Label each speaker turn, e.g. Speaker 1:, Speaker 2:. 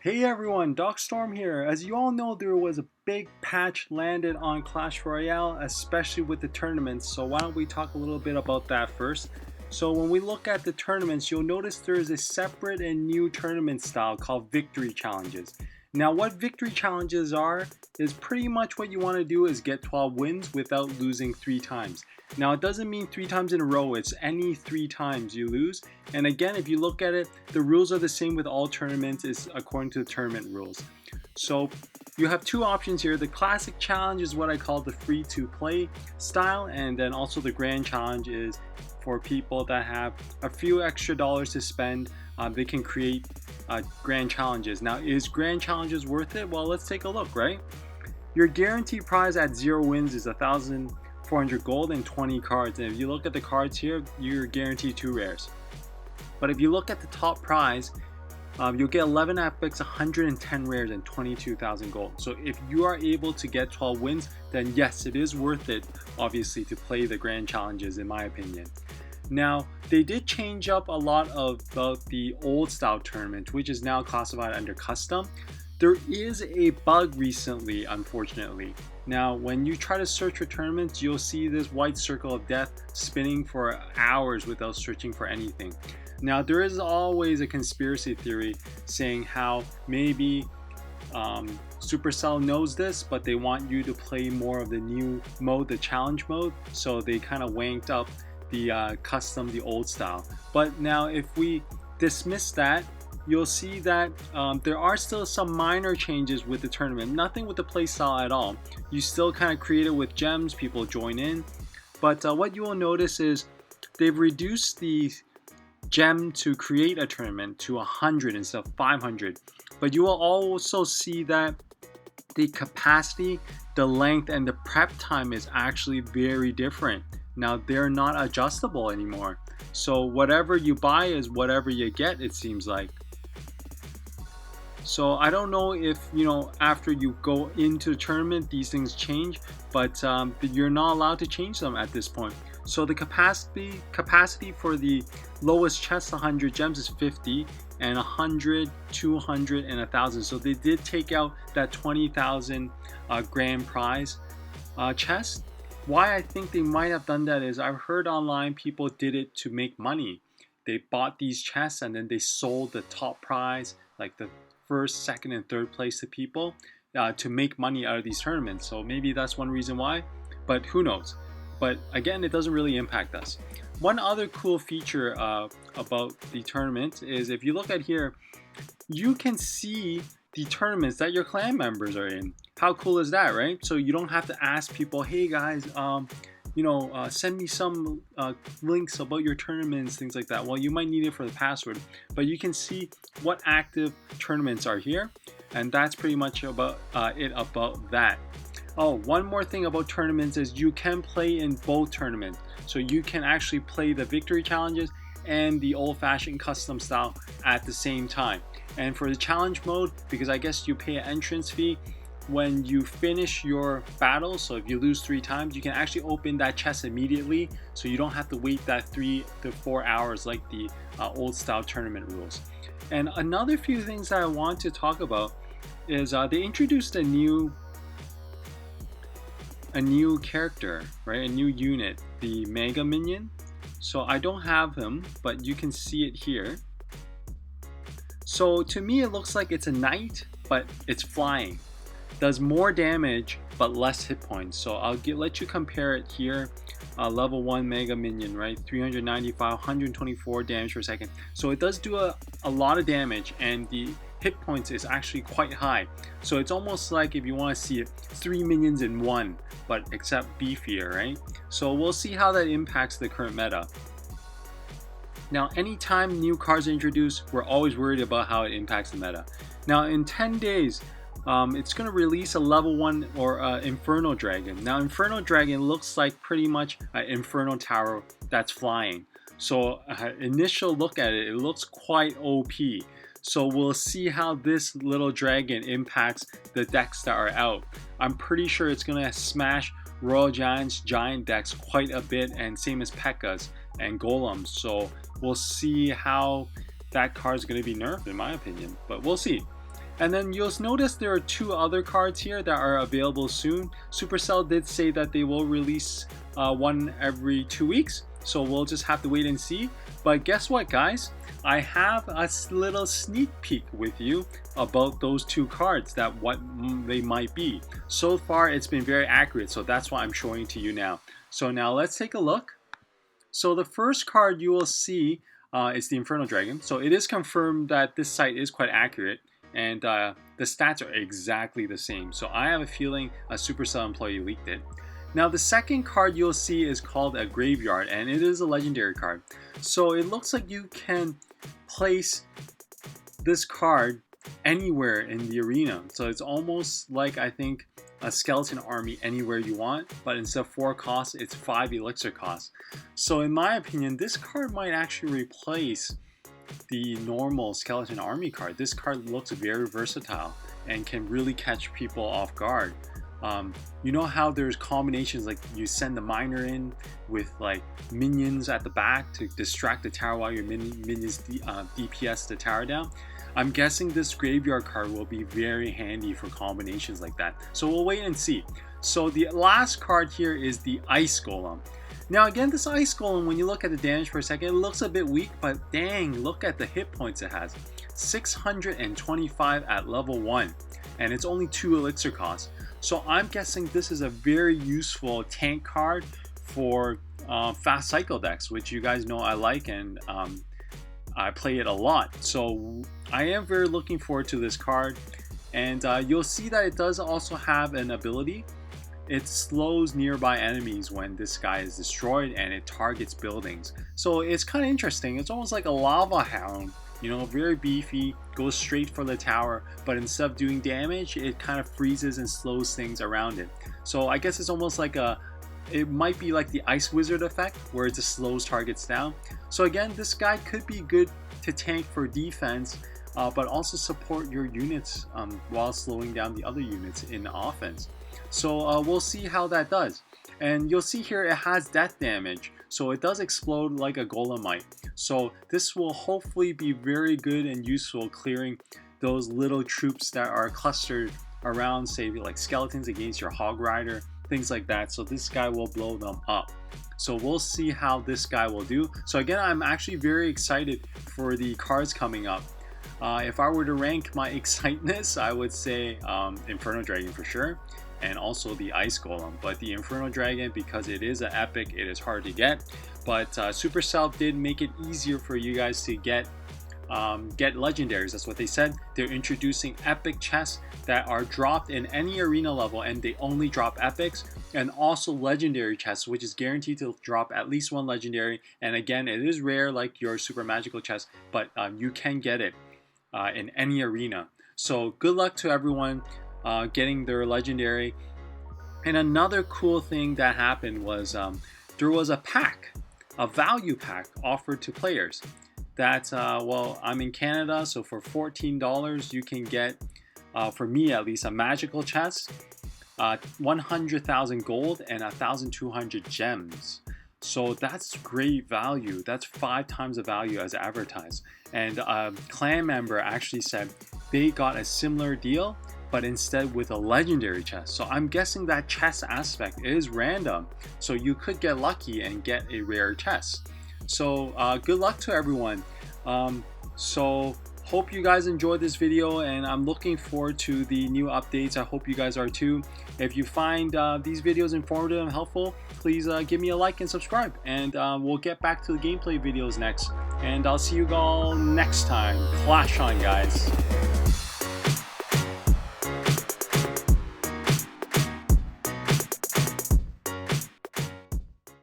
Speaker 1: Hey everyone, Docstorm here. As you all know, there was a big patch landed on Clash Royale, especially with the tournaments. So why don't we talk a little bit about that first? So when we look at the tournaments, you'll notice there is a separate and new tournament style called Victory Challenges. Now what Victory Challenges are is pretty much what you want to do is get 12 wins without losing 3 times. Now it doesn't mean 3 times in a row, it's any 3 times you lose. And again, if you look at it, the rules are the same with all tournaments, is according to the tournament rules. So you have two options here. The classic challenge is what I call the free to play style, and then also the grand challenge is for people that have a few extra dollars to spend. They can create grand challenges. Now, is grand challenges worth it? Well, let's take a look, right? Your guaranteed prize at 0 wins is 1,400 gold and 20 cards. And if you look at the cards here, you're guaranteed 2 rares. But if you look at the top prize, you'll get 11 epics, 110 rares, and 22,000 gold. So if you are able to get 12 wins, then yes, it is worth it, obviously, to play the grand challenges, in my opinion. Now, they did change up a lot of the old style tournament, which is now classified under custom. There is a bug recently, unfortunately. Now, when you try to search for tournaments, you'll see this white circle of death spinning for hours without searching for anything. Now, there is always a conspiracy theory saying how maybe Supercell knows this, but they want you to play more of the new mode, the challenge mode, so they kind of wanked up the custom, the old style. But now if we dismiss that, you'll see that there are still some minor changes with the tournament. Nothing with the play style at all. You still kind of create it with gems, people join in. But what you will notice is they've reduced the gem to create a tournament to 100 instead of 500. But you will also see that the capacity, the length, and the prep time is actually very different. Now they're not adjustable anymore. So whatever you buy is whatever you get, it seems like. So I don't know if, after you go into the tournament, these things change, but you're not allowed to change them at this point. So the capacity for the lowest chest, 100 gems, is 50, and 100, 200, and 1,000. So they did take out that 20,000 grand prize chest. Why I think they might have done that is I've heard online people did it to make money. They bought these chests and then they sold the top prize, like the first, second, and third place to people to make money out of these tournaments. So maybe that's one reason why, but who knows. But again, it doesn't really impact us. One other cool feature about the tournament is if you look at here, you can see the tournaments that your clan members are in. How cool is that, right? So you don't have to ask people, hey guys, send me some links about your tournaments, things like that. Well, you might need it for the password, but you can see what active tournaments are here, and that's pretty much about about that. Oh, one more thing about tournaments is you can play in both tournaments. So you can actually play the victory challenges and the old-fashioned custom style at the same time. And for the challenge mode, because I guess you pay an entrance fee, when you finish your battle, so if you lose 3 times, you can actually open that chest immediately, so you don't have to wait that 3 to 4 hours like the old style tournament rules. And another few things that I want to talk about is they introduced a new character, right? A new unit, the Mega Minion. So I don't have him, but you can see it here. So to me, it looks like it's a knight, but it's flying. Does more damage, but less hit points. So I'll let you compare it here. Level 1 Mega Minion, right? 395, 124 damage per second. So it does do a lot of damage, and the hit points is actually quite high. So it's almost like if you want to see it, 3 minions in one, but except beefier, right? So we'll see how that impacts the current meta. Now, anytime new cards are introduced, we're always worried about how it impacts the meta. Now, in 10 days, it's going to release a level 1 or Inferno Dragon. Now, Inferno Dragon looks like pretty much an Inferno Tower that's flying. So initial look at it, it looks quite OP. So we'll see how this little dragon impacts the decks that are out. I'm pretty sure it's going to smash Royal Giant's giant decks quite a bit, and same as P.E.K.K.A's and Golems. So we'll see how that card is going to be nerfed, in my opinion, but we'll see. And then you'll notice there are 2 other cards here that are available soon. Supercell did say that they will release one every 2 weeks, so we'll just have to wait and see. But guess what, guys? I have a little sneak peek with you about those 2 cards, that what they might be. So far it's been very accurate, so that's why I'm showing to you now. So now let's take a look. So the first card you will see is the Inferno Dragon. So it is confirmed that this site is quite accurate, and the stats are exactly the same. So I have a feeling a Supercell employee leaked it. Now the second card you'll see is called a Graveyard, and it is a legendary card. So it looks like you can place this card anywhere in the arena. So it's almost like, I think, a skeleton army anywhere you want, but instead of 4 costs, it's 5 elixir costs. So in my opinion, this card might actually replace the normal skeleton army card. This card looks very versatile and can really catch people off guard. You know how there's combinations like you send the miner in with like minions at the back to distract the tower while your minions DPS the tower down? I'm guessing this Graveyard card will be very handy for combinations like that. So we'll wait and see. So the last card here is the Ice Golem. Now again, this Ice Golem, when you look at the damage per second, it looks a bit weak, but dang, look at the hit points it has. 625 at level 1, and it's only 2 elixir costs. So I'm guessing this is a very useful tank card for fast cycle decks, which you guys know I like, and I play it a lot. So I am very looking forward to this card, and you'll see that it does also have an ability. It slows nearby enemies when this guy is destroyed, and it targets buildings. So it's kind of interesting. It's almost like a lava hound, you know, very beefy, goes straight for the tower, but instead of doing damage, it kind of freezes and slows things around it. So I guess it's almost like it might be like the Ice Wizard effect, where it just slows targets down. So again, this guy could be good to tank for defense, but also support your units while slowing down the other units in offense. So we'll see how that does. And you'll see here it has death damage, so it does explode like a golem might. So this will hopefully be very good and useful clearing those little troops that are clustered around, say like skeletons against your hog rider, things like that. So this guy will blow them up. So we'll see how this guy will do. So again, I'm actually very excited for the cards coming up. If I were to rank my exciteness, I would say Inferno Dragon for sure, and also the Ice Golem. But the Inferno Dragon, because it is an epic, it is hard to get. But Supercell did make it easier for you guys to get legendaries. That's what they said. They're introducing epic chests that are dropped in any arena level, and they only drop epics, and also legendary chests, which is guaranteed to drop at least 1 legendary. And again, it is rare like your super magical chest, but you can get it in any arena. So good luck to everyone getting their legendary. And another cool thing that happened was there was a pack, a value pack offered to players. That well, I'm in Canada, so for $14 you can get, for me at least, a magical chest, 100,000 gold, and 1,200 gems. So that's great value. That's 5 times the value as advertised. And a clan member actually said they got a similar deal, but instead with a legendary chest. So I'm guessing that chest aspect is random, so you could get lucky and get a rare chest. So good luck to everyone. So hope you guys enjoyed this video, and I'm looking forward to the new updates. I hope you guys are too. If you find these videos informative and helpful, please give me a like and subscribe, and we'll get back to the gameplay videos next. And I'll see you all next time. Clash on, guys.